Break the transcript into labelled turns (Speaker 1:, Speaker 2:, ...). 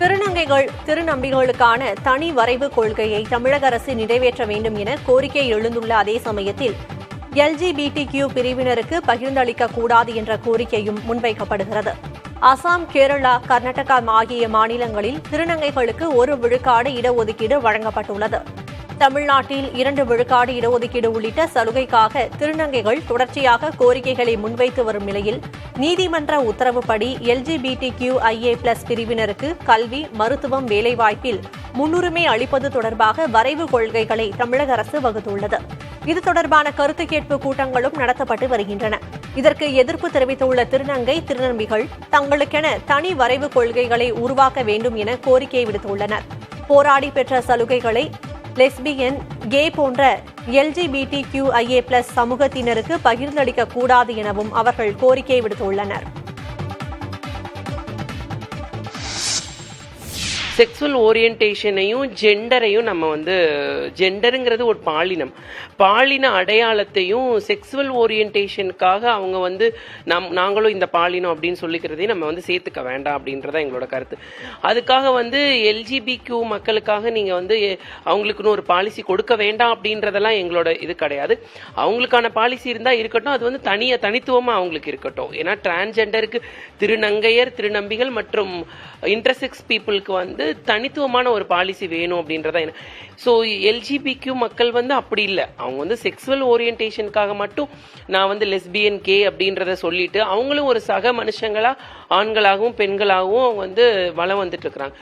Speaker 1: திருநங்கைகள் திருநம்பிகளுக்கான தனி வரைவு கொள்கையை தமிழக அரசு நிறைவேற்ற வேண்டும் என கோரிக்கை எழுந்துள்ள அதே சமயத்தில் LGBTQ பிரிவினருக்கு பகிர்ந்தளிக்க கூடாது என்ற கோரிக்கையும் முன்வைக்கப்படுகிறது. அசாம், கேரளா, கர்நாடகா ஆகிய மாநிலங்களில் திருநங்கைகளுக்கு 1 விழுக்காடு இடஒதுக்கீடு வழங்கப்பட்டுள்ளது. தமிழ்நாட்டில் 2 விழுக்காடு இடஒதுக்கீடு உள்ளிட்ட சலுகைக்காக திருநங்கைகள் தொடர்ச்சியாக கோரிக்கைகளை முன்வைத்து வரும் நிலையில் நீதிமன்ற உத்தரவுப்படி LGBTQIA+ பிரிவினருக்கு கல்வி, மருத்துவம், வேலைவாய்ப்பில் முன்னுரிமை அளிப்பது தொடர்பாக வரைவு கொள்கைகளை தமிழக அரசு வகுத்துள்ளது. இது தொடர்பான கருத்து கேட்பு கூட்டங்களும் நடத்தப்பட்டு வருகின்றன. இதற்கு எதிர்ப்பு தெரிவித்துள்ள திருநங்கை, திருநம்பிகள் தங்களுக்கென தனி வரைவு கொள்கைகளை உருவாக்க வேண்டும் என கோரிக்கை விடுத்துள்ளனர். போராடி பெற்ற சலுகைகளை லெஸ்பியன், கே போன்ற LGBTQIA+ சமூகத்தினருக்கு பகிர்ந்தளிக்க கூடாது எனவும் அவர்கள் கோரிக்கை விடுத்துள்ளனர்.
Speaker 2: செக்ஸுவல் ஓரியன்டேஷனையும் ஜெண்டரையும் நம்ம ஜெண்டருங்கிறது ஒரு பாலின அடையாளத்தையும் செக்ஸுவல் ஓரியன்டேஷனுக்காக அவங்க நாங்களும் இந்த பாலினம் அப்படின்னு சொல்லிக்கிறதையும் நம்ம சேர்த்துக்க வேண்டாம் அப்படின்றத எங்களோட கருத்து. அதுக்காக LGBTQ மக்களுக்காக நீங்க அவங்களுக்குன்னு ஒரு பாலிசி கொடுக்க வேண்டாம் அப்படின்றதெல்லாம் எங்களோட இது கிடையாது. அவங்களுக்கான பாலிசி இருந்தா இருக்கட்டும், அது தனித்துவமா அவங்களுக்கு இருக்கட்டும். ஏன்னா டிரான்ஸ்ஜெண்டருக்கு, திருநங்கையர், திருநம்பிகள் மற்றும் இன்டர்செக்ஸ் பீப்புளுக்கு தனித்துவமான ஒரு பாலிசி வேணும் அப்படின்றத. ஸோ LGBTQ மக்கள் அப்படி இல்லை. அவங்க செக்ஸுவல் ஓரியன்டேஷனுக்காக மட்டும் நான் லெஸ்பியன், கே அப்படின்றத சொல்லிட்டு அவங்களும் ஒரு சக மனுஷங்களா ஆண்களாகவும் பெண்களாகவும் வளம் வந்துட்டு இருக்கிறாங்க.